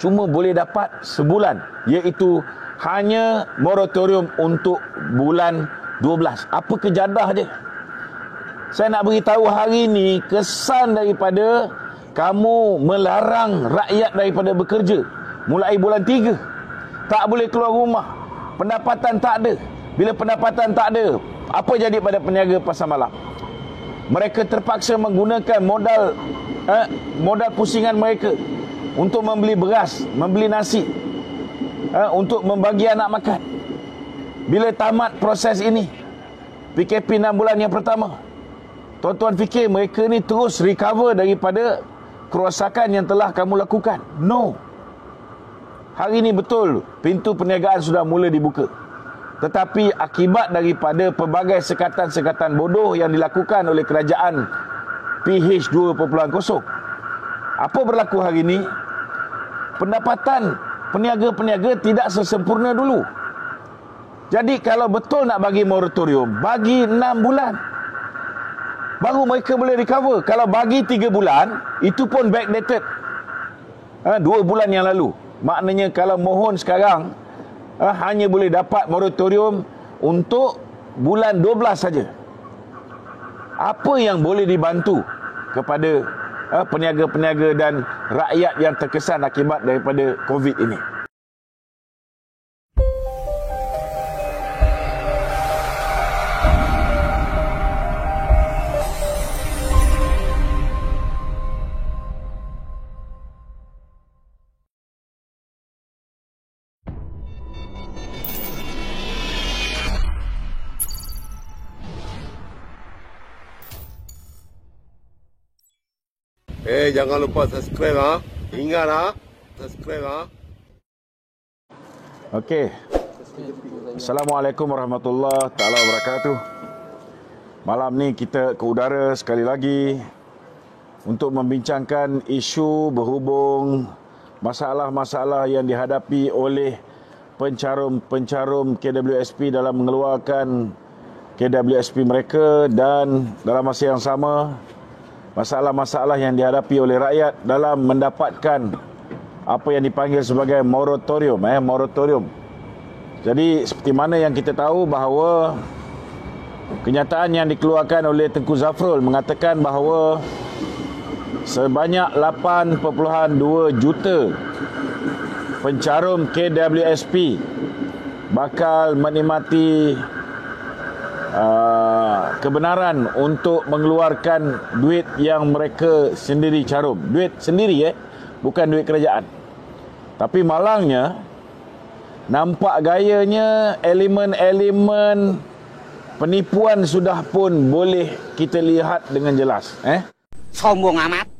cuma boleh dapat sebulan, iaitu hanya moratorium untuk bulan 12. Apa kejadah je. Saya nak beritahu hari ini, kesan daripada kamu melarang rakyat daripada bekerja mulai bulan 3. Tak boleh keluar rumah, pendapatan tak ada. Bila pendapatan tak ada, apa jadi pada peniaga pasar malam? Mereka terpaksa menggunakan modal pusingan mereka untuk membeli beras, membeli nasi, untuk membagi anak makan. Bila tamat proses ini, PKP 6 bulan yang pertama, tuan-tuan fikir mereka ni terus recover daripada kerosakan yang telah kamu lakukan? No. Hari ini betul pintu perniagaan sudah mula dibuka, tetapi akibat daripada pelbagai sekatan-sekatan bodoh yang dilakukan oleh kerajaan PH 2.0. Apa berlaku hari ini? Pendapatan peniaga-peniaga tidak sesempurna dulu. Jadi kalau betul nak bagi moratorium, bagi 6 bulan, baru mereka boleh recover. Kalau bagi 3 bulan, itu pun backdated 2 bulan yang lalu. Maknanya kalau mohon sekarang, hanya boleh dapat moratorium untuk bulan 12 saja. Apa yang boleh dibantu kepada peniaga-peniaga dan rakyat yang terkesan akibat daripada COVID ini? Jangan lupa subscribe Ingat subscribe Okey. Assalamualaikum warahmatullahi taala wabarakatuh. Malam ni kita ke udara sekali lagi untuk membincangkan isu berhubung masalah-masalah yang dihadapi oleh pencarum-pencarum KWSP dalam mengeluarkan KWSP mereka, dan dalam masa yang sama masalah-masalah yang dihadapi oleh rakyat dalam mendapatkan apa yang dipanggil sebagai moratorium. Jadi seperti mana yang kita tahu bahawa kenyataan yang dikeluarkan oleh Tengku Zafrul mengatakan bahawa sebanyak 8.2 juta pencarum KWSP bakal menikmati kebenaran untuk mengeluarkan duit yang mereka sendiri carum. Duit sendiri, bukan duit kerajaan. Tapi malangnya, nampak gayanya elemen-elemen penipuan sudah pun boleh kita lihat dengan jelas. Sombong amat.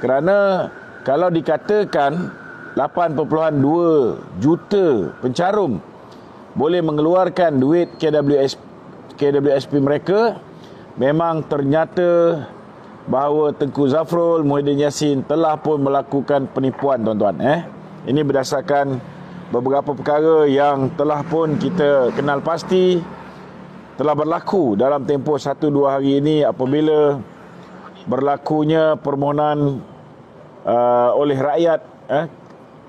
Kerana kalau dikatakan 8.2 juta pencarum boleh mengeluarkan duit KWSP mereka, memang ternyata bahawa Tengku Zafrul, Muhyiddin Yassin telah pun melakukan penipuan, tuan-tuan. Ini berdasarkan beberapa perkara yang telah pun kita kenal pasti telah berlaku dalam tempoh 1-2 hari ini apabila berlakunya permohonan oleh rakyat,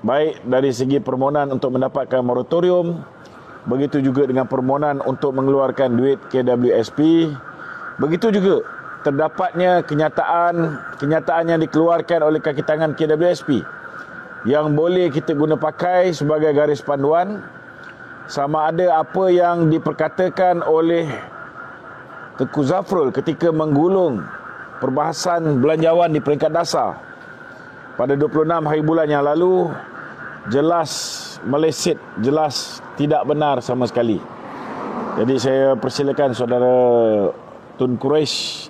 baik dari segi permohonan untuk mendapatkan moratorium, begitu juga dengan permohonan untuk mengeluarkan duit KWSP. Begitu juga terdapatnya kenyataan yang dikeluarkan oleh kaki tangan KWSP yang boleh kita guna pakai sebagai garis panduan, sama ada apa yang diperkatakan oleh Tengku Zafrul ketika menggulung perbahasan belanjawan di peringkat dasar pada 26 hari bulan yang lalu, jelas meleset, jelas tidak benar sama sekali. Jadi saya persilakan saudara Tun Quraish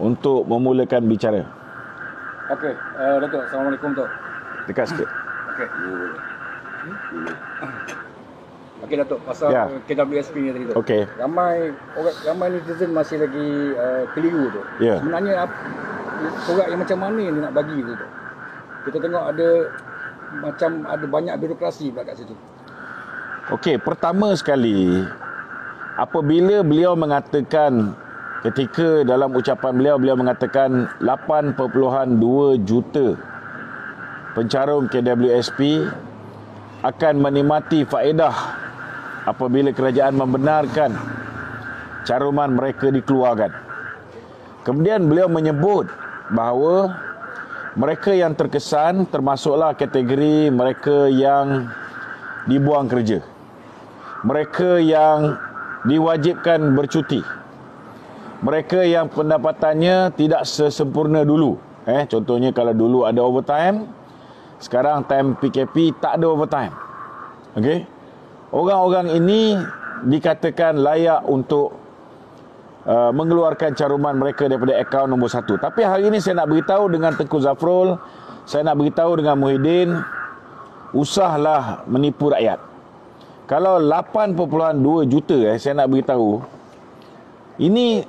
untuk memulakan bicara. Okey, Datuk. Assalamualaikum, Tok. Dekat sikit. Okey. Okey, Datuk. Pasal KWSP ni tadi, Tok. Okey. Ramai netizen masih lagi keliru, Tok. Ya. Sebenarnya surat yang macam mana yang dia nak bagi tu, Tok? Kita tengok ada banyak birokrasi pula kat situ. Okey, pertama sekali, apabila beliau mengatakan, ketika dalam ucapan beliau mengatakan 8.2 juta pencarum KWSP akan menikmati faedah apabila kerajaan membenarkan caruman mereka dikeluarkan. Kemudian beliau menyebut bahawa mereka yang terkesan termasuklah kategori mereka yang dibuang kerja, mereka yang diwajibkan bercuti, mereka yang pendapatannya tidak sesempurna dulu. Contohnya kalau dulu ada overtime, sekarang time PKP tak ada overtime. Okey. Orang-orang ini dikatakan layak untuk mengeluarkan caruman mereka daripada akaun nombor 1. Tapi hari ini saya nak beritahu dengan Tengku Zafrul, saya nak beritahu dengan Muhyiddin, usahlah menipu rakyat. Kalau 8.2 juta saya nak beritahu, ini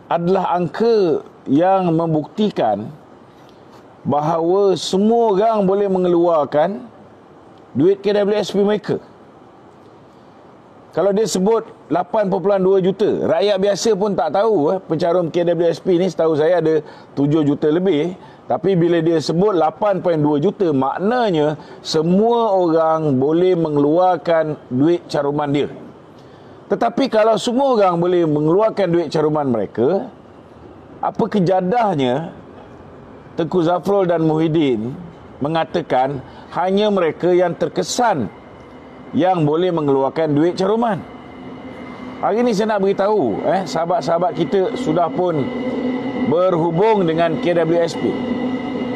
adalah angka yang membuktikan bahawa semua orang boleh mengeluarkan duit KWSP mereka. Kalau dia sebut 8.2 juta, rakyat biasa pun tak tahu pencarum KWSP ni, setahu saya ada 7 juta lebih. Tapi bila dia sebut 8.2 juta, maknanya semua orang boleh mengeluarkan duit caruman dia. Tetapi kalau semua orang boleh mengeluarkan duit caruman mereka, apa kejadahnya Tengku Zafrul dan Muhyiddin mengatakan hanya mereka yang terkesan yang boleh mengeluarkan duit caruman. Hari ini saya nak beritahu, sahabat-sahabat kita sudah pun berhubung dengan KWSP.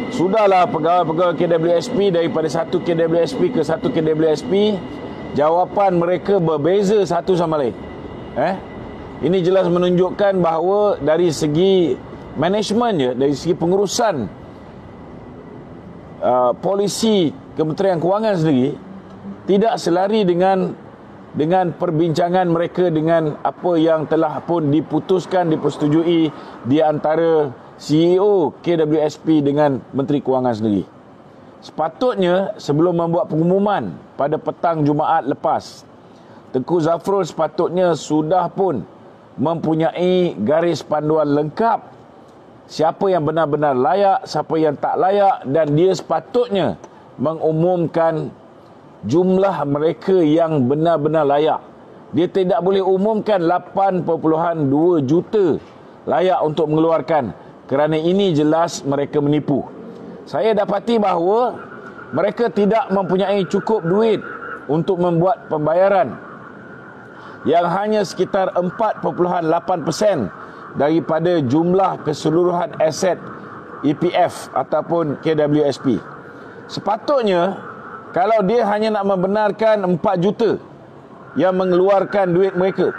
Sudahlah pegawai-pegawai KWSP daripada satu KWSP ke satu KWSP, jawapan mereka berbeza satu sama lain. Ini jelas menunjukkan bahawa dari segi manajemennya, dari segi pengurusan polisi Kementerian Kewangan sendiri tidak selari dengan perbincangan mereka dengan apa yang telah pun diputuskan, dipersetujui di antara CEO KWSP dengan Menteri Kewangan sendiri. Sepatutnya sebelum membuat pengumuman pada petang Jumaat lepas, Tengku Zafrul sepatutnya sudah pun mempunyai garis panduan lengkap siapa yang benar-benar layak, siapa yang tak layak, dan dia sepatutnya mengumumkan jumlah mereka yang benar-benar layak. Dia tidak boleh umumkan 8.2 juta layak untuk mengeluarkan, kerana ini jelas mereka menipu. Saya dapati bahawa mereka tidak mempunyai cukup duit untuk membuat pembayaran yang hanya sekitar 4.8% daripada jumlah keseluruhan aset EPF ataupun KWSP. Sepatutnya kalau dia hanya nak membenarkan 4 juta yang mengeluarkan duit mereka,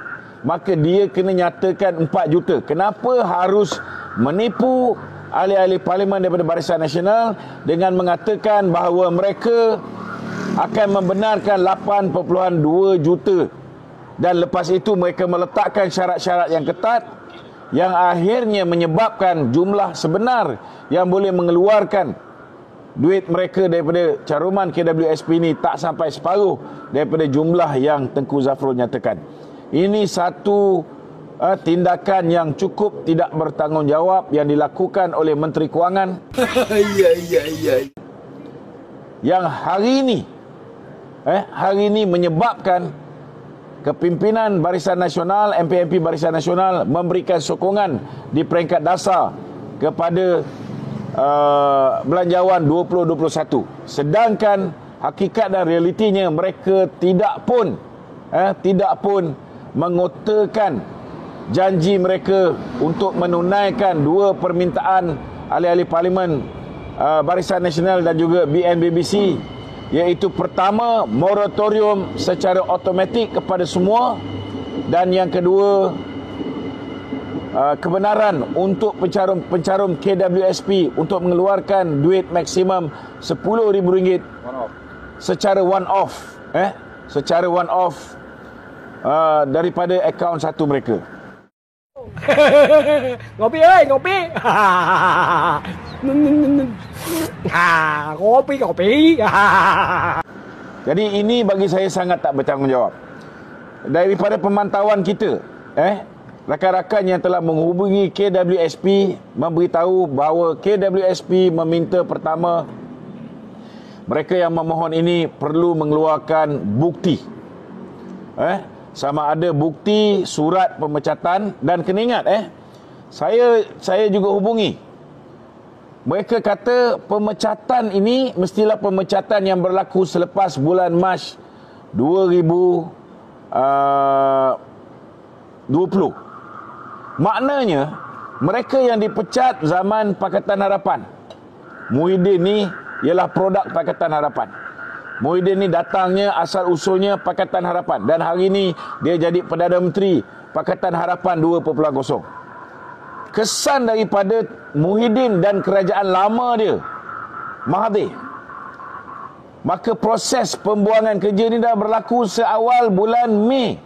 maka dia kena nyatakan 4 juta. Kenapa harus menipu ahli-ahli parlimen daripada Barisan Nasional dengan mengatakan bahawa mereka akan membenarkan 8.2 juta, dan lepas itu mereka meletakkan syarat-syarat yang ketat yang akhirnya menyebabkan jumlah sebenar yang boleh mengeluarkan duit mereka daripada caruman KWSP ini tak sampai separuh daripada jumlah yang Tengku Zafrul nyatakan. Ini satu tindakan yang cukup tidak bertanggungjawab yang dilakukan oleh Menteri Kewangan yang hari ini menyebabkan kepimpinan Barisan Nasional, MP-MP Barisan Nasional memberikan sokongan di peringkat dasar kepada belanjawan 2021. Sedangkan hakikat dan realitinya mereka tidak pun mengotakan janji mereka untuk menunaikan dua permintaan ahli-ahli parlimen Barisan Nasional dan juga BNBBC, iaitu pertama, moratorium secara automatik kepada semua, dan yang kedua, kebenaran untuk pencarum KWSP untuk mengeluarkan duit maksimum RM10,000 secara one off daripada akaun satu mereka. Ngopi ơi, ngopi. Ngopi. Jadi ini bagi saya sangat tak bertanggungjawab. Daripada pemantauan kita, rakan-rakan yang telah menghubungi KWSP memberitahu bahawa KWSP meminta pertama mereka yang memohon ini perlu mengeluarkan bukti. Sama ada bukti surat pemecatan, dan kena ingat saya juga hubungi. Mereka kata pemecatan ini mestilah pemecatan yang berlaku selepas bulan Mac 2020. Maknanya mereka yang dipecat zaman Pakatan Harapan. Muhyiddin ni ialah produk Pakatan Harapan. Muhyiddin ni datangnya asal usulnya Pakatan Harapan, dan hari ini dia jadi Perdana Menteri Pakatan Harapan 2.0. Kesan daripada Muhyiddin dan kerajaan lama dia, Mahathir. Maka proses pembuangan kerja ni dah berlaku seawal bulan Mei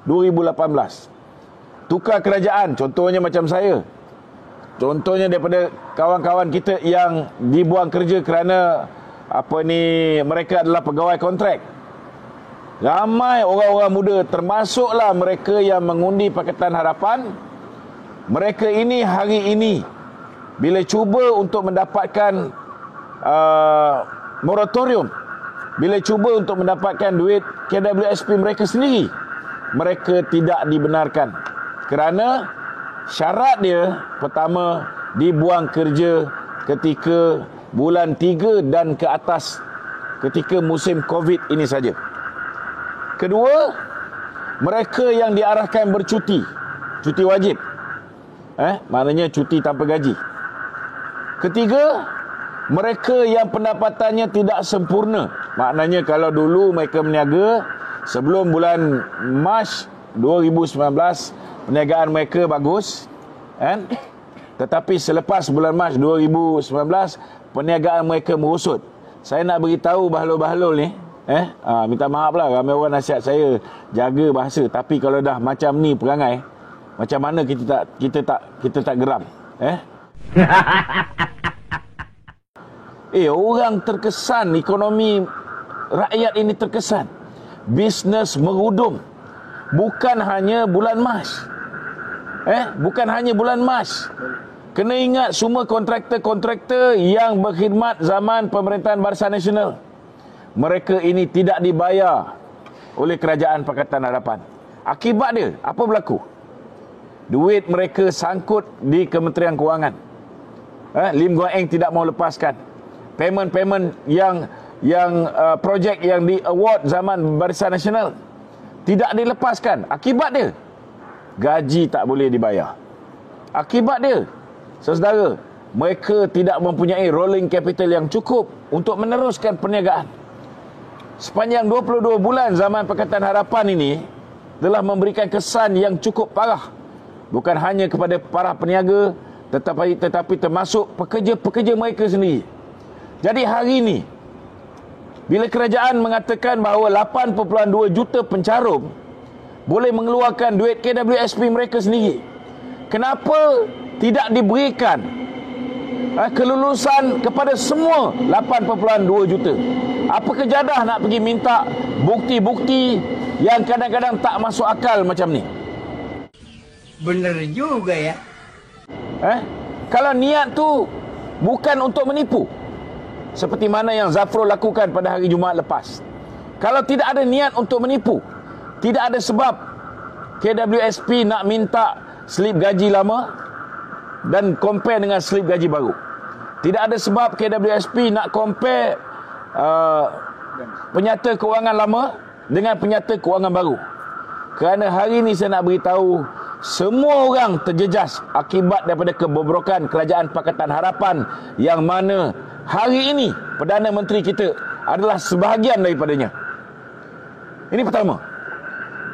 2018. Tukar kerajaan, contohnya macam saya. Contohnya daripada kawan-kawan kita yang dibuang kerja kerana mereka adalah pegawai kontrak. Ramai orang-orang muda, termasuklah mereka yang mengundi Pakatan Harapan. Mereka ini hari ini bila cuba untuk mendapatkan moratorium, bila cuba untuk mendapatkan duit KWSP mereka sendiri, mereka tidak dibenarkan. Kerana syarat dia, pertama, dibuang kerja ketika bulan 3 dan ke atas, ketika musim Covid ini saja. Kedua, mereka yang diarahkan bercuti, cuti wajib, maknanya cuti tanpa gaji. Ketiga, mereka yang pendapatannya tidak sempurna, maknanya kalau dulu mereka berniaga sebelum bulan Mac 2019, perniagaan mereka bagus, tetapi selepas bulan Mac 2019, perniagaan mereka merosot. Saya nak beritahu bahlul-bahlul ni, minta maaf lah, ramai orang nasihat saya jaga bahasa, tapi kalau dah macam ni perangai, macam mana kita tak geram, orang terkesan, ekonomi rakyat ini terkesan, bisnes merudum. Bukan hanya bulan Mac, bukan hanya bulan Mac. Kena ingat semua kontraktor-kontraktor yang berkhidmat zaman pemerintahan Barisan Nasional, mereka ini tidak dibayar oleh kerajaan Pakatan Harapan. Akibat dia, apa berlaku? Duit mereka sangkut di Kementerian Kewangan. Lim Guan Eng tidak mau lepaskan. Payment yang projek yang di award zaman Barisan Nasional tidak dilepaskan. Akibat dia, gaji tak boleh dibayar. Akibat dia, saudara, mereka tidak mempunyai rolling capital yang cukup untuk meneruskan perniagaan. Sepanjang 22 bulan zaman Pakatan Harapan ini telah memberikan kesan yang cukup parah, bukan hanya kepada para peniaga, tetapi termasuk pekerja-pekerja mereka sendiri. Jadi hari ini, bila kerajaan mengatakan bahawa 8.2 juta pencarum boleh mengeluarkan duit KWSP mereka sendiri, kenapa tidak diberikan kelulusan kepada semua 8.2 juta? Apa kejadah nak pergi minta bukti-bukti yang kadang-kadang tak masuk akal macam ni? Bener juga ya. Kalau niat tu bukan untuk menipu, seperti mana yang Zafrul lakukan pada hari Jumaat lepas. Kalau tidak ada niat untuk menipu, tidak ada sebab KWSP nak minta slip gaji lama dan compare dengan slip gaji baru. Tidak ada sebab KWSP nak compare penyata kewangan lama dengan penyata kewangan baru. Kerana hari ini saya nak beritahu, semua orang terjejas akibat daripada kebobrokan kerajaan Pakatan Harapan, yang mana hari ini Perdana Menteri kita adalah sebahagian daripadanya. Ini pertama.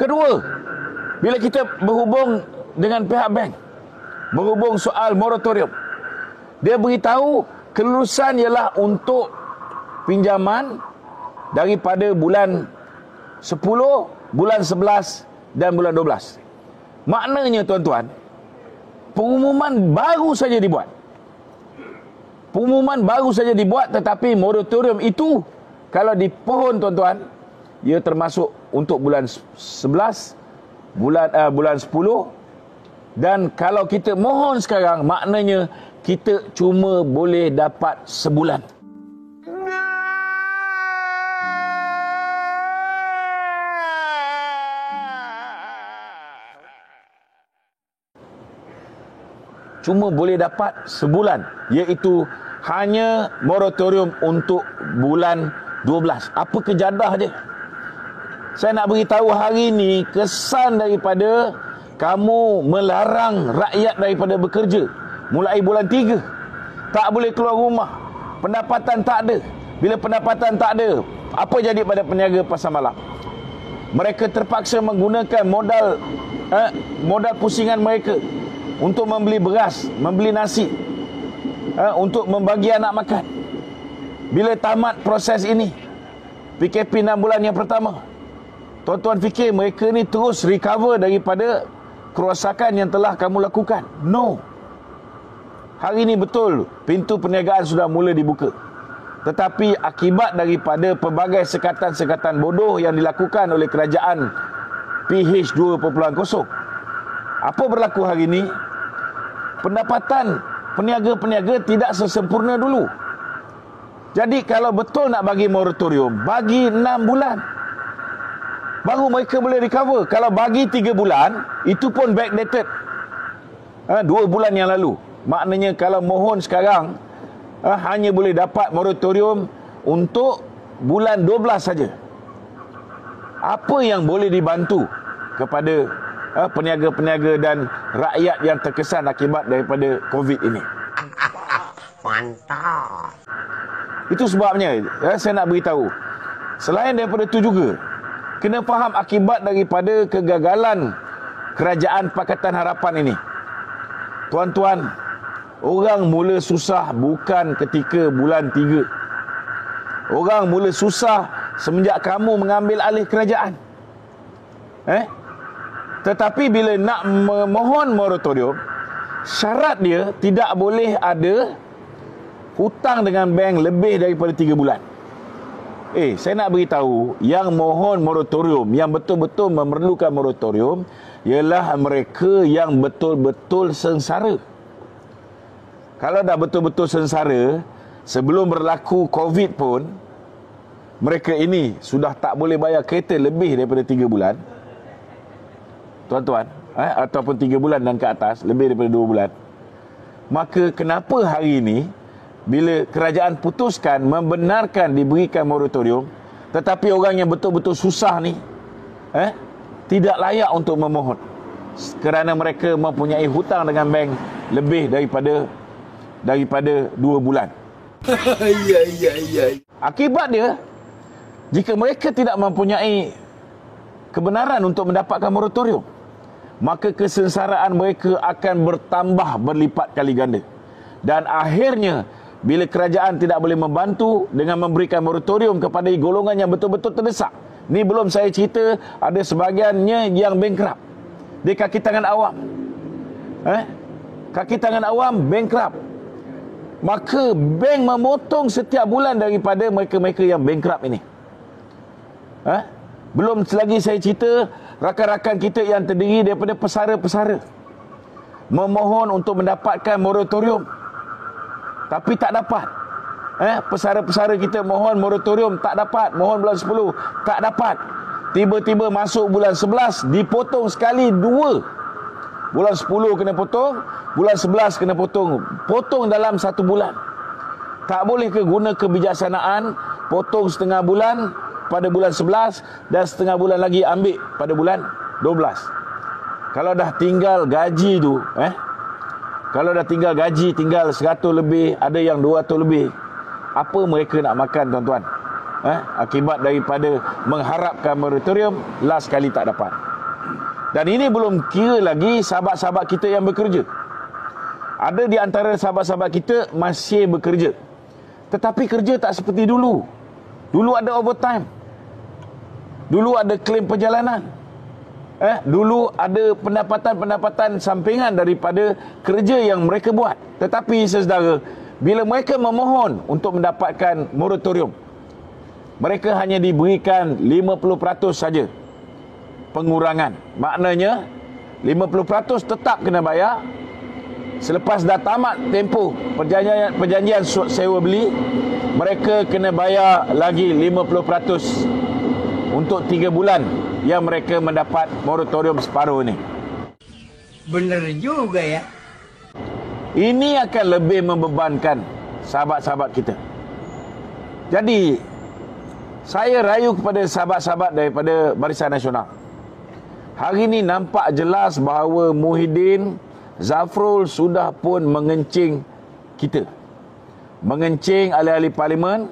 Kedua, bila kita berhubung dengan pihak bank, berhubung soal moratorium, dia beritahu kelulusan ialah untuk pinjaman daripada bulan 10, bulan 11 dan bulan 12. Maknanya tuan-tuan, pengumuman baru saja dibuat. Pengumuman baru saja dibuat, tetapi moratorium itu kalau dipohon tuan-tuan, ia termasuk untuk bulan 11, bulan 10, dan kalau kita mohon sekarang, maknanya kita cuma boleh dapat sebulan. cuma boleh dapat sebulan, iaitu hanya moratorium untuk bulan 12. Apa kejadah je. Saya nak beritahu hari ini kesan daripada kamu melarang rakyat daripada bekerja mulai bulan 3. Tak boleh keluar rumah, pendapatan tak ada. Bila pendapatan tak ada, apa jadi pada peniaga pasar malam? Mereka terpaksa menggunakan modal pusingan mereka untuk membeli beras, membeli nasi, untuk membagi anak makan. Bila tamat proses ini, PKP 6 bulan yang pertama, tuan-tuan fikir mereka ni terus recover daripada kerosakan yang telah kamu lakukan? No. Hari ini betul pintu perniagaan sudah mula dibuka. Tetapi akibat daripada pelbagai sekatan-sekatan bodoh yang dilakukan oleh kerajaan PH 2.0, apa berlaku hari ini? Pendapatan peniaga-peniaga tidak sesempurna dulu. Jadi kalau betul nak bagi moratorium, bagi 6 bulan. Baru mereka boleh recover. Kalau bagi 3 bulan, itu pun backdated. 2 bulan yang lalu. Maknanya kalau mohon sekarang, hanya boleh dapat moratorium untuk bulan 12 saja. Apa yang boleh dibantu kepada peniaga-peniaga dan rakyat yang terkesan akibat daripada COVID ini? Mantap. Itu sebabnya saya nak beritahu. Selain daripada itu juga, kena faham akibat daripada kegagalan Kerajaan Pakatan Harapan ini. Tuan-tuan, orang mula susah bukan ketika bulan 3. Orang mula susah semenjak kamu mengambil alih kerajaan. Tetapi bila nak memohon moratorium, syarat dia tidak boleh ada hutang dengan bank lebih daripada 3 bulan. Saya nak beritahu, yang mohon moratorium, yang betul-betul memerlukan moratorium, ialah mereka yang betul-betul sengsara. Kalau dah betul-betul sengsara, sebelum berlaku COVID pun, mereka ini sudah tak boleh bayar kereta lebih daripada 3 bulan. Tuan-tuan, ataupun 3 bulan dan ke atas, lebih daripada 2 bulan. Maka kenapa hari ini, bila kerajaan putuskan membenarkan diberikan moratorium, tetapi orang yang betul-betul susah ni tidak layak untuk memohon kerana mereka mempunyai hutang dengan bank lebih daripada 2 bulan. Akibat dia, jika mereka tidak mempunyai kebenaran untuk mendapatkan moratorium, maka kesengsaraan mereka akan bertambah berlipat kali ganda. Dan akhirnya, bila kerajaan tidak boleh membantu dengan memberikan moratorium kepada golongan yang betul-betul terdesak. Ni belum saya cerita ada sebahagiannya yang bankrupt. Dia kaki tangan awam. Kaki tangan awam bankrupt. Maka bank memotong setiap bulan daripada mereka-mereka yang bankrupt ini. Belum lagi saya cerita rakan-rakan kita yang terdiri daripada pesara-pesara memohon untuk mendapatkan moratorium, tapi tak dapat. Pesara-pesara kita mohon moratorium, tak dapat. Mohon bulan 10, tak dapat. Tiba-tiba masuk bulan 11, dipotong sekali 2. Bulan 10 kena potong, bulan 11 kena potong. Potong dalam 1 bulan. Tak boleh ke guna kebijaksanaan, potong setengah bulan pada bulan 11 dan setengah bulan lagi ambil pada bulan 12. Kalau dah tinggal gaji tu, kalau dah tinggal gaji, tinggal 100 lebih, ada yang 200 lebih, apa mereka nak makan, tuan-tuan? Akibat daripada mengharapkan moratorium, last kali tak dapat. Dan ini belum kira lagi sahabat-sahabat kita yang bekerja. Ada di antara sahabat-sahabat kita masih bekerja, tetapi kerja tak seperti dulu. Dulu ada overtime, dulu ada klaim perjalanan, dulu ada pendapatan-pendapatan sampingan daripada kerja yang mereka buat. Tetapi saudara, bila mereka memohon untuk mendapatkan moratorium, mereka hanya diberikan 50% saja pengurangan. Maknanya 50% tetap kena bayar. Selepas dah tamat tempoh perjanjian sewa beli, mereka kena bayar lagi 50% untuk 3 bulan yang mereka mendapat moratorium separuh ini. Benar juga ya. Ini akan lebih membebankan sahabat-sahabat kita. Jadi, saya rayu kepada sahabat-sahabat daripada Barisan Nasional. Hari ini nampak jelas bahawa Muhyiddin Zafrul sudah pun mengencing kita. Mengencing ahli-ahli parlimen,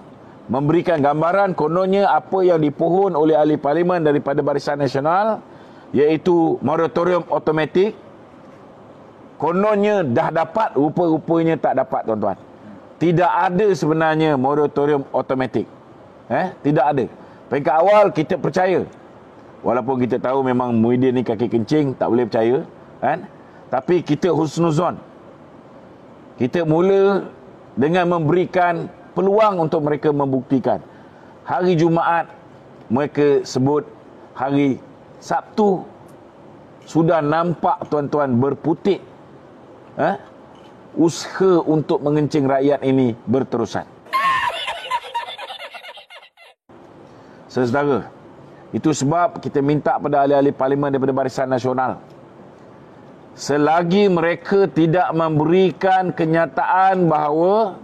memberikan gambaran kononnya apa yang dipohon oleh ahli parlimen daripada Barisan Nasional, iaitu moratorium automatik. Kononnya dah dapat, rupa-rupanya tak dapat, tuan-tuan. Tidak ada sebenarnya moratorium automatik. Tidak ada. Peringkat awal kita percaya. Walaupun kita tahu memang Muhyiddin ni kaki kencing, tak boleh percaya, kan? Tapi kita husnuzon. Kita mula dengan memberikan peluang untuk mereka membuktikan. Hari Jumaat mereka sebut hari Sabtu sudah nampak, tuan-tuan, berputik. Usaha untuk mengencing rakyat ini berterusan. Saudara, itu sebab kita minta pada ahli-ahli parlimen daripada Barisan Nasional, selagi mereka tidak memberikan kenyataan bahawa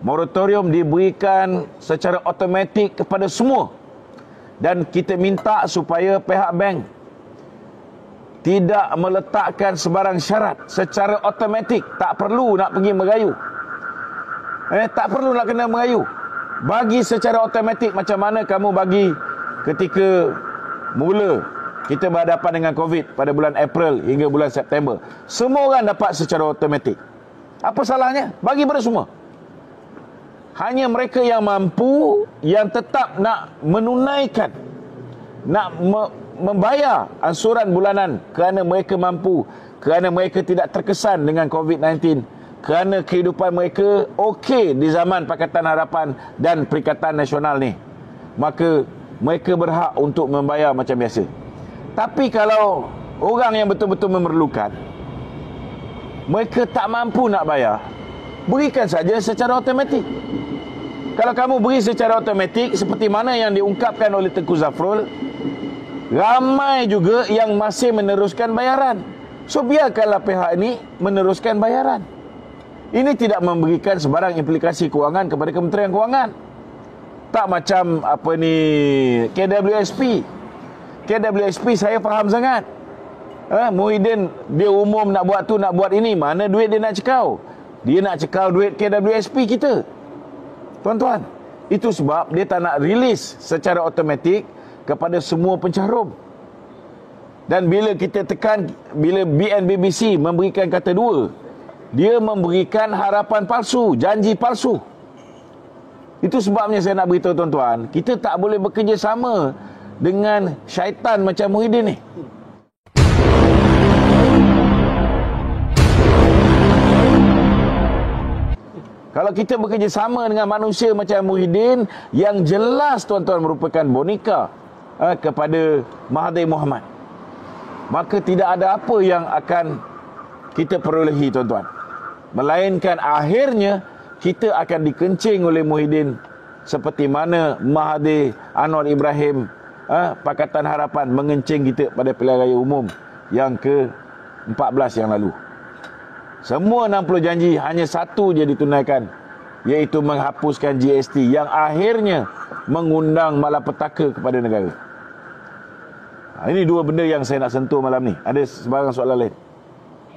moratorium diberikan secara automatik kepada semua, dan kita minta supaya pihak bank tidak meletakkan sebarang syarat secara automatik. Tak perlu nak pergi merayu. Tak perlu nak kena merayu. Bagi secara automatik macam mana kamu bagi ketika mula kita berhadapan dengan COVID pada bulan April hingga bulan September. Semua orang dapat secara automatik. Apa salahnya? Bagi pada semua. Hanya mereka yang mampu, yang tetap nak menunaikan, nak membayar ansuran bulanan kerana mereka mampu, kerana mereka tidak terkesan dengan COVID-19, kerana kehidupan mereka okey di zaman Pakatan Harapan dan Perikatan Nasional ni, maka mereka berhak untuk membayar macam biasa. Tapi kalau orang yang betul-betul memerlukan, mereka tak mampu nak bayar, berikan saja secara automatik. Kalau kamu beri secara automatik seperti mana yang diungkapkan oleh Tengku Zafrul, ramai juga yang masih meneruskan bayaran. So biarkanlah pihak ini meneruskan bayaran. Ini tidak memberikan sebarang implikasi kewangan kepada Kementerian Kewangan. Tak macam KWSP. KWSP saya faham sangat. Muhyiddin dia umum nak buat tu, nak buat ini, mana duit dia nak cekau? Dia nak cekau duit KWSP kita. Tuan-tuan, itu sebab dia tak nak rilis secara automatik kepada semua pencarum. Dan bila kita tekan, bila BNBBC memberikan kata dua, dia memberikan harapan palsu, janji palsu. Itu sebabnya saya nak beritahu tuan-tuan, kita tak boleh bekerjasama dengan syaitan macam Muhyiddin ni. Kalau kita bekerjasama dengan manusia macam Muhyiddin, yang jelas tuan-tuan merupakan boneka kepada Mahathir Mohamad, maka tidak ada apa yang akan kita perolehi, tuan-tuan, melainkan akhirnya kita akan dikencing oleh Muhyiddin seperti mana Mahathir Anwar Ibrahim, Pakatan Harapan mengencing kita pada pilihan raya umum yang ke-14 yang lalu. Semua 60 janji, hanya satu je ditunaikan, iaitu menghapuskan GST yang akhirnya mengundang malapetaka kepada negara. Ini dua benda yang saya nak sentuh malam ni. Ada sebarang soalan lain?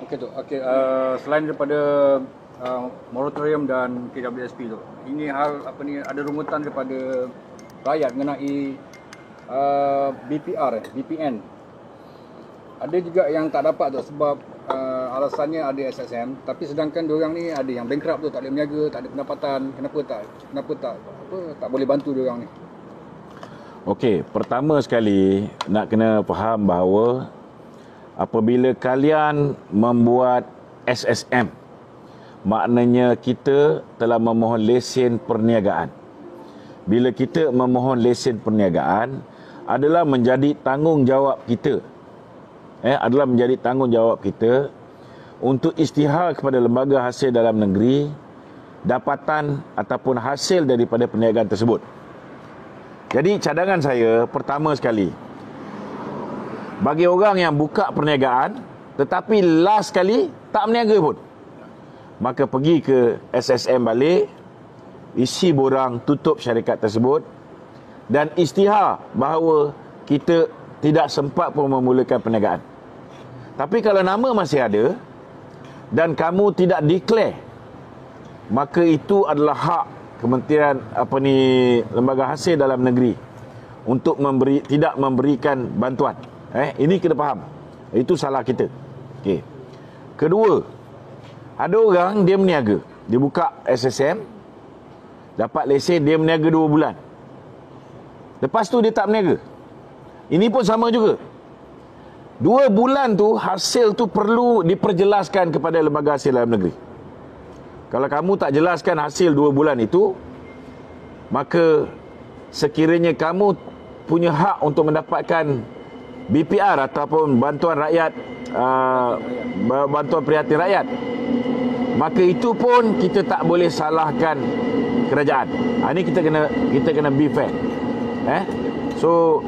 Okey tu. Okey, selain daripada moratorium dan KWSP tu, ini hal ada rungutan daripada rakyat mengenai BPN. Ada juga yang tak dapat tu sebab alasannya ada SSM, tapi sedangkan diorang ni ada yang bankrupt tu, tak boleh berniaga, tak ada pendapatan. Kenapa tak boleh bantu diorang ni? Okey, pertama sekali nak kena faham bahawa apabila kalian membuat SSM, maknanya kita telah memohon lesen perniagaan. Bila kita memohon lesen perniagaan, adalah menjadi tanggungjawab kita. Adalah menjadi tanggungjawab kita untuk isytihar kepada lembaga hasil dalam negeri dapatan ataupun hasil daripada perniagaan tersebut. Jadi cadangan saya pertama sekali, bagi orang yang buka perniagaan, tetapi last kali tak berniaga pun, maka pergi ke SSM balik, isi borang, tutup syarikat tersebut dan isytihar bahawa kita tidak sempat pun memulakan perniagaan. Tapi kalau nama masih ada dan kamu tidak declare, maka itu adalah hak Kementerian Lembaga Hasil Dalam Negeri untuk tidak memberikan bantuan. Ini kena faham. Itu salah kita. Okey. Kedua, ada orang dia berniaga, dia buka SSM, dapat lesen, dia berniaga 2 bulan. Lepas tu dia tak berniaga. Ini pun sama juga. 2 bulan tu hasil tu perlu diperjelaskan kepada Lembaga Hasil Dalam Negeri. Kalau kamu tak jelaskan hasil 2 bulan itu, maka sekiranya kamu punya hak untuk mendapatkan BPR ataupun bantuan rakyat, bantuan prihatin rakyat, maka itu pun kita tak boleh salahkan kerajaan. Ini kita kena be fair. So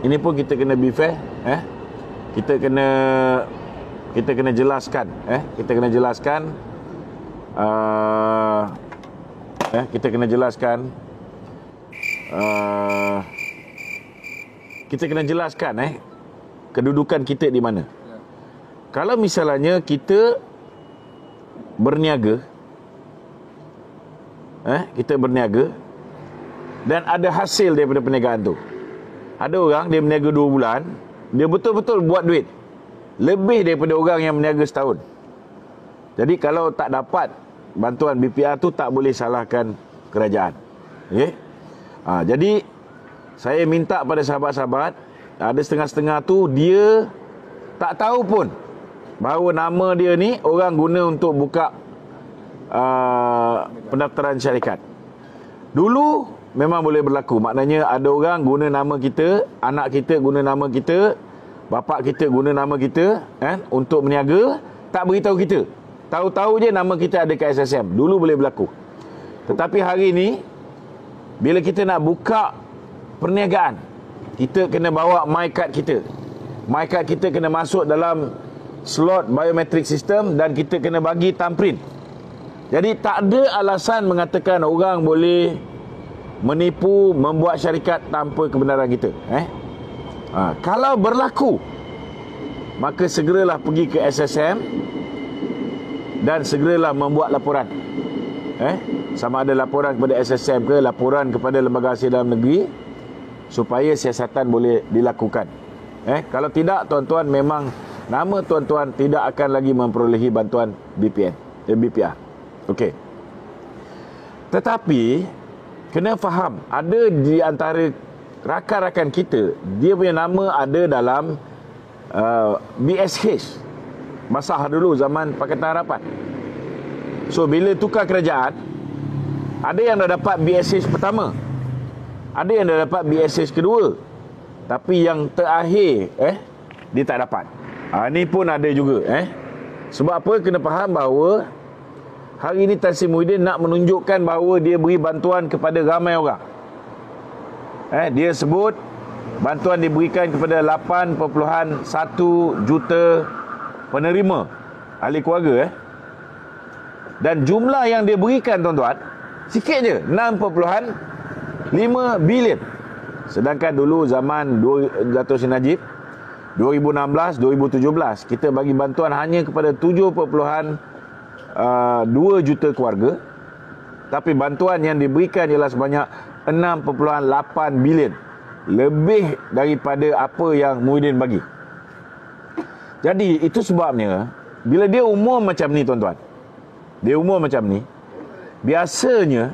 ini pun kita kena be fair. Kita kena jelaskan. Kita kena jelaskan. Kita kena jelaskan. Kita kena jelaskan kedudukan kita di mana. Kalau misalnya kita berniaga, kita berniaga dan ada hasil daripada perniagaan tu. Ada orang dia berniaga 2 bulan, dia betul-betul buat duit lebih daripada orang yang berniaga setahun. Jadi kalau tak dapat bantuan BPR tu, tak boleh salahkan kerajaan. Okey. Jadi saya minta pada sahabat-sahabat, ada setengah-setengah tu dia tak tahu pun bahawa nama dia ni orang guna untuk buka pendaftaran syarikat. Dulu memang boleh berlaku. Maknanya ada orang guna nama kita, anak kita guna nama kita, bapa kita guna nama kita untuk berniaga, tak beritahu kita. Tahu-tahu je nama kita ada kat SSM. Dulu boleh berlaku. Tetapi hari ni bila kita nak buka perniagaan, kita kena bawa MyCard kita. MyCard kita kena masuk dalam slot biometric system dan kita kena bagi thumbprint. Jadi tak ada alasan mengatakan orang boleh menipu, membuat syarikat tanpa kebenaran kita. Kalau berlaku, maka segeralah pergi ke SSM dan segeralah membuat laporan. Sama ada laporan kepada SSM ke laporan kepada Lembaga Hasil Dalam Negeri, supaya siasatan boleh dilakukan. Kalau tidak, tuan-tuan, memang nama tuan-tuan tidak akan lagi memperolehi bantuan BPR. Okey. Tetapi kena faham, ada di antara rakan-rakan kita, dia punya nama ada dalam BSH. Masa dulu zaman Pakatan Harapan. So bila tukar kerajaan, ada yang dah dapat BSH pertama, ada yang dah dapat BSH kedua, tapi yang terakhir dia tak dapat. Ni pun ada juga. Sebab apa? Kena faham bahawa hari ini Tan Sri Muhyiddin nak menunjukkan bahawa dia beri bantuan kepada ramai orang. Dia sebut bantuan diberikan kepada 8.1 juta penerima ahli keluarga. Dan jumlah yang dia berikan, tuan-tuan, sikit je, 6.5 bilion. Sedangkan dulu zaman Dato' Seri Najib 2016-2017 kita bagi bantuan hanya kepada 7.2 juta keluarga, tapi bantuan yang diberikan ialah sebanyak 6.8 bilion, lebih daripada apa yang Muhyiddin bagi. Jadi itu sebabnya bila dia umum macam ni, tuan-tuan, dia umum macam ni, biasanya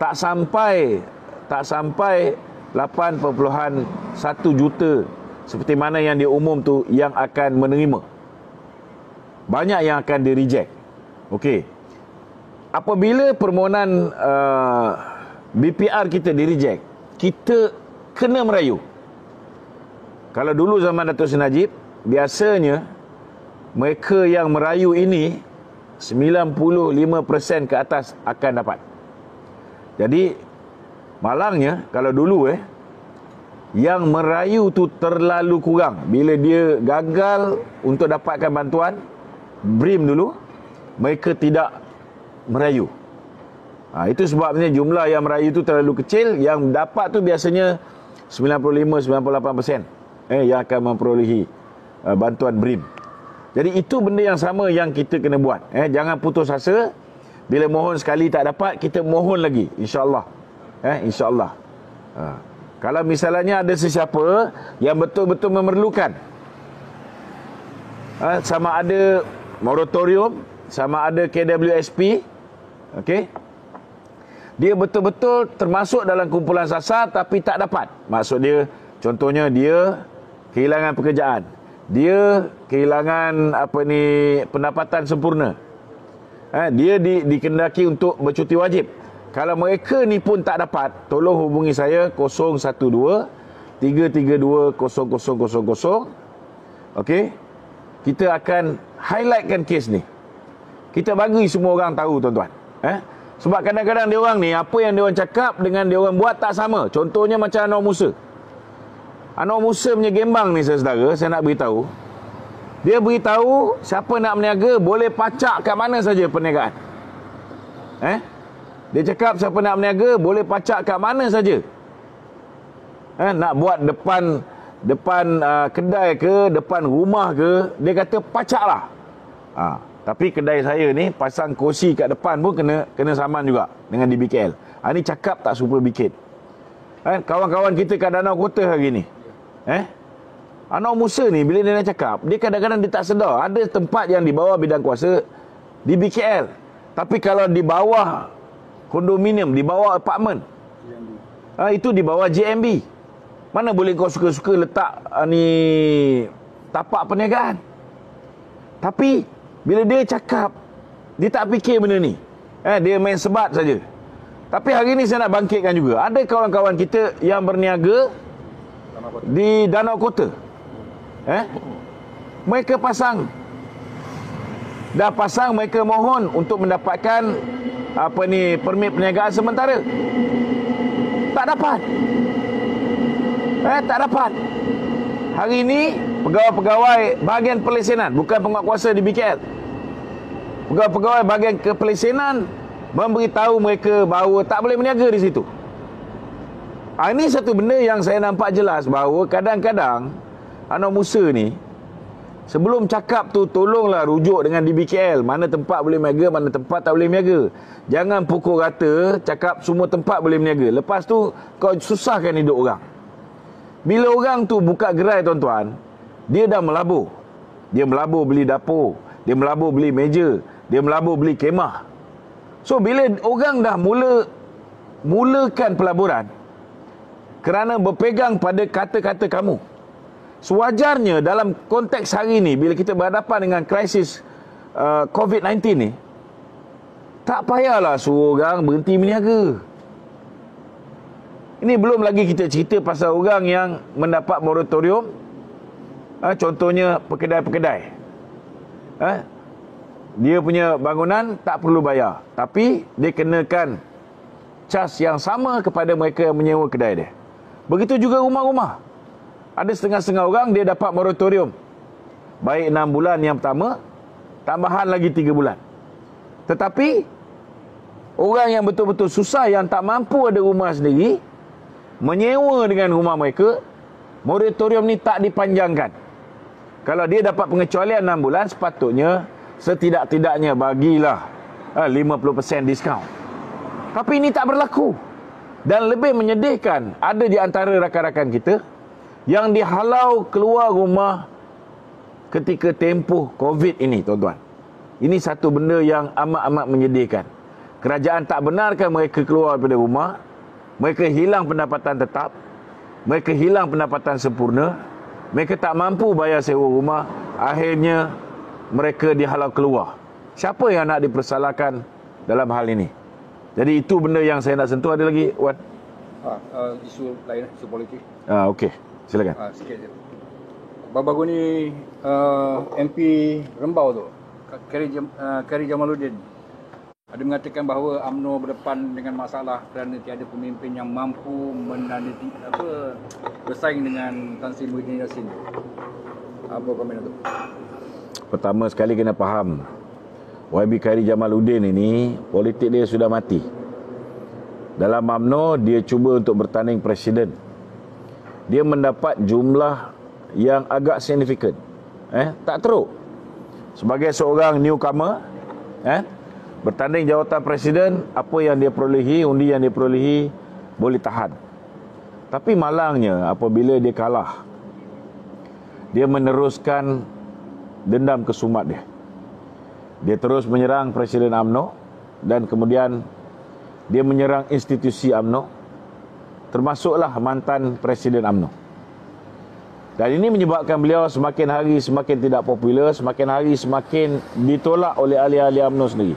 tak sampai 8.1 juta seperti mana yang dia umum tu yang akan menerima. Banyak yang akan di reject. Okey. Apabila permohonan BPR kita di reject, kita kena merayu. Kalau dulu zaman Dato' Seri Najib, biasanya mereka yang merayu ini 95% ke atas akan dapat. Jadi malangnya kalau dulu yang merayu tu terlalu kurang. Bila dia gagal untuk dapatkan bantuan BRIM dulu, mereka tidak merayu. Itu sebabnya jumlah yang merayu tu terlalu kecil. Yang dapat tu biasanya 95-98% yang akan memperolehi bantuan BRIM. Jadi itu benda yang sama yang kita kena buat. Jangan putus asa. Bila mohon sekali tak dapat, kita mohon lagi, insya-Allah. InsyaAllah. Kalau misalnya ada sesiapa yang betul-betul memerlukan, sama ada moratorium, sama ada KWSP, okey, dia betul-betul termasuk dalam kumpulan sasar tapi tak dapat. Maksud dia, contohnya dia kehilangan pekerjaan, dia kehilangan pendapatan sempurna, dia dikendaki untuk bercuti wajib. Kalau mereka ni pun tak dapat, tolong hubungi saya 012-332-0000. Okey, kita akan highlightkan kes ni. Kita bagi semua orang tahu, tuan-tuan. Sebab kadang-kadang dia orang ni, apa yang dia orang cakap dengan dia orang buat tak sama. Contohnya macam Anwar Musa. Anwar Musa punya gembang ni, saudara, saya nak beritahu. Dia beritahu siapa nak berniaga boleh pacak kat mana saja perniagaan. Dia cakap siapa nak berniaga boleh pacak kat mana saja. Nak buat depan kedai ke, depan rumah ke, dia kata pacaklah. Tapi kedai saya ni pasang kursi kat depan pun kena saman juga dengan DBKL. Ini cakap tak super bikin. Kawan-kawan kita kat Danau Kota hari ni, Anwar Musa ni bila dia nak cakap, dia kadang-kadang dia tak sedar ada tempat yang di bawah bidang kuasa DBKL, tapi kalau di bawah kondominium, di bawah apartmen, itu di bawah JMB. Mana boleh kau suka-suka letak tapak perniagaan. Tapi bila dia cakap, dia tak fikir benda ni. Dia main sebat saja. Tapi hari ni saya nak bangkitkan juga. Ada kawan-kawan kita yang berniaga di Danau Kota. Mereka dah pasang, mereka mohon untuk mendapatkan permit perniagaan sementara. Tak dapat. Tak dapat. Hari ini pegawai-pegawai bahagian pelesenan, bukan penguatkuasa di BKL, pegawai-pegawai bahagian kepelesenan memberitahu mereka bahawa tak boleh berniaga di situ. Ini satu benda yang saya nampak jelas bahawa kadang-kadang Anwar Musa ni sebelum cakap tu, tolonglah rujuk dengan DBKL, mana tempat boleh berniaga, mana tempat tak boleh berniaga. Jangan pukul rata cakap semua tempat boleh berniaga. Lepas tu kau susahkan hidup orang. Bila orang tu buka gerai, tuan-tuan, dia dah melabur. Dia melabur beli dapur, dia melabur beli meja, dia melabur beli kemah. So bila orang dah mulakan pelaburan kerana berpegang pada kata-kata kamu, sewajarnya dalam konteks hari ini, bila kita berhadapan dengan krisis COVID-19 ni, tak payahlah suruh orang berhenti berniaga. Ini belum lagi kita cerita pasal orang yang mendapat moratorium. Contohnya pekedai-pekedai. Dia punya bangunan tak perlu bayar, tapi dia kenakan cas yang sama kepada mereka yang menyewa kedai dia. Begitu juga rumah-rumah. Ada setengah-setengah orang dia dapat moratorium, baik 6 bulan yang pertama, tambahan lagi 3 bulan. Tetapi orang yang betul-betul susah, yang tak mampu ada rumah sendiri, menyewa dengan rumah mereka, moratorium ni tak dipanjangkan. Kalau dia dapat pengecualian 6 bulan, sepatutnya setidak-tidaknya bagilah 50% diskaun. Tapi ini tak berlaku. Dan lebih menyedihkan, ada di antara rakan-rakan kita yang dihalau keluar rumah ketika tempoh COVID ini, tuan-tuan. Ini satu benda yang amat-amat menyedihkan. Kerajaan tak benarkan mereka keluar daripada rumah. Mereka hilang pendapatan tetap, mereka hilang pendapatan sempurna, mereka tak mampu bayar sewa rumah, akhirnya mereka dihalau keluar. Siapa yang nak dipersalahkan dalam hal ini? Jadi itu benda yang saya nak sentuh. Ada lagi, Wan? Isu lain, isu politik. Okey, silakan. Sikit je. Baru-baru ni MP Rembau tu, Khairi Jamaluddin, Ada mengatakan bahawa UMNO berdepan dengan masalah kerana tiada pemimpin yang mampu bersaing dengan Tan Sri Muhyiddin Yassin. Apa komen itu? Pertama sekali kena faham, YB Khairi Jamaluddin ini politik dia sudah mati. Dalam UMNO dia cuba untuk bertanding presiden. Dia mendapat jumlah yang agak signifikan. Tak teruk. Sebagai seorang newcomer, bertanding jawatan presiden, apa yang dia perolehi, undi yang dia perolehi boleh tahan. Tapi malangnya apabila dia kalah, dia meneruskan dendam kesumat dia. Dia terus menyerang Presiden UMNO dan kemudian dia menyerang institusi UMNO, termasuklah mantan Presiden UMNO. Dan ini menyebabkan beliau semakin hari semakin tidak popular, semakin hari semakin ditolak oleh ahli-ahli UMNO sendiri.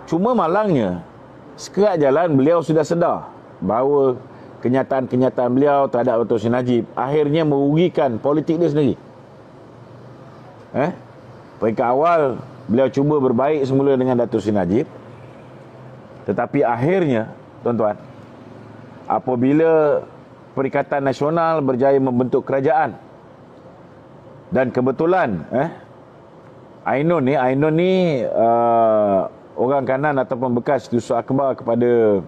Cuma malangnya, sekerat jalan beliau sudah sedar bahawa kenyataan-kenyataan beliau terhadap Dato' Sri Najib akhirnya merugikan politik dia sendiri. Peringkat awal beliau cuba berbaik semula dengan Dato' Sri Najib, tetapi akhirnya tuan-tuan, apabila Perikatan Nasional berjaya membentuk kerajaan dan kebetulan Ainun ni orang kanan ataupun bekas Tusu Akbar kepada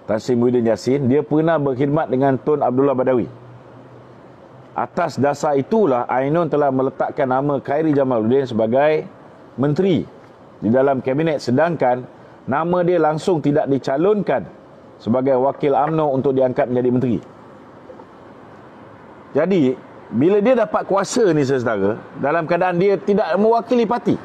Tan Sri Muhyiddin Yassin, dia pernah berkhidmat dengan Tun Abdullah Badawi. Atas dasar itulah Ainun telah meletakkan nama Khairi Jamaluddin sebagai menteri di dalam kabinet, sedangkan nama dia langsung tidak dicalonkan sebagai wakil UMNO untuk diangkat menjadi menteri. Jadi bila dia dapat kuasa ni saudara, dalam keadaan dia tidak mewakili parti,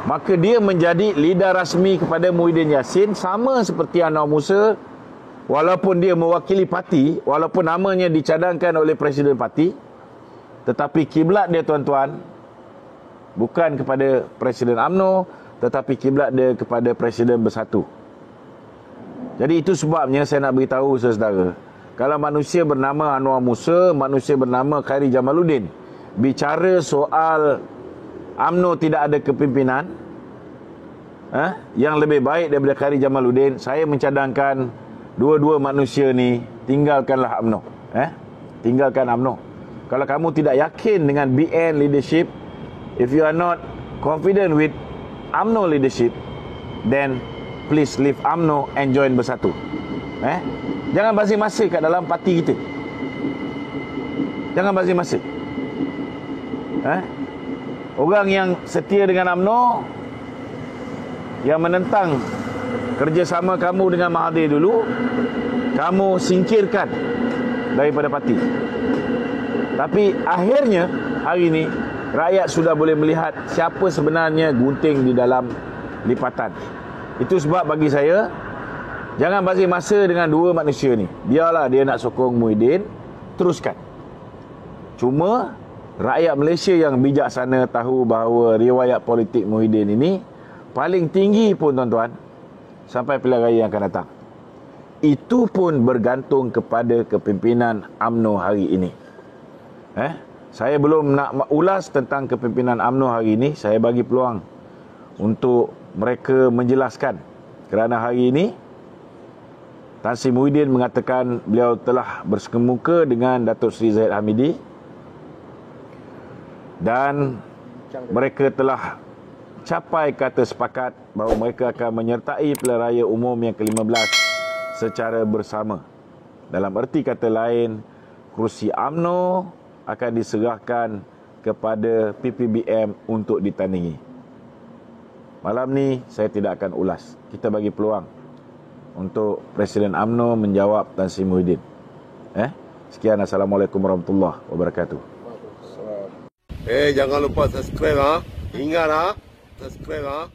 maka dia menjadi lidah rasmi kepada Muhyiddin Yassin, sama seperti Anwar Musa. Walaupun dia mewakili parti, walaupun namanya dicadangkan oleh presiden parti, tetapi kiblat dia tuan-tuan bukan kepada Presiden UMNO, tetapi kiblat dia kepada Presiden Bersatu. Jadi itu sebabnya saya nak beritahu saudara, kalau manusia bernama Anwar Musa, manusia bernama Khairi Jamaluddin bicara soal UMNO tidak ada kepimpinan yang lebih baik daripada Khairi Jamaluddin, saya mencadangkan dua-dua manusia ni tinggalkanlah UMNO. Tinggalkan UMNO. Kalau kamu tidak yakin dengan BN leadership, if you are not confident with UMNO leadership, then please leave UMNO and join Bersatu. Jangan basi masa kat dalam parti kita. Jangan basi masa. Orang yang setia dengan UMNO, yang menentang kerjasama kamu dengan Mahathir dulu, kamu singkirkan daripada parti. Tapi akhirnya hari ini rakyat sudah boleh melihat siapa sebenarnya gunting di dalam lipatan. Itu sebab bagi saya, jangan basi masa dengan dua manusia ni. Biarlah dia nak sokong Muhyiddin, teruskan. Cuma rakyat Malaysia yang bijaksana tahu bahawa riwayat politik Muhyiddin ini paling tinggi pun tuan-tuan sampai pilihan raya yang akan datang. Itu pun bergantung kepada kepimpinan UMNO hari ini. Saya belum nak ulas tentang kepimpinan UMNO hari ini. Saya bagi peluang untuk mereka menjelaskan, kerana hari ini Tan Sri Muhyiddin mengatakan beliau telah bersekemuka dengan Datuk Seri Zahid Hamidi dan mereka telah capai kata sepakat bahawa mereka akan menyertai pilihan raya umum yang ke-15 secara bersama. Dalam erti kata lain, kerusi UMNO akan diserahkan kepada PPBM untuk ditandingi. Malam ni saya tidak akan ulas. Kita bagi peluang untuk Presiden UMNO menjawab Tan Sri Muhyiddin. Sekian, Assalamualaikum warahmatullahi wabarakatuh. Jangan lupa subscribe Ingat subscribe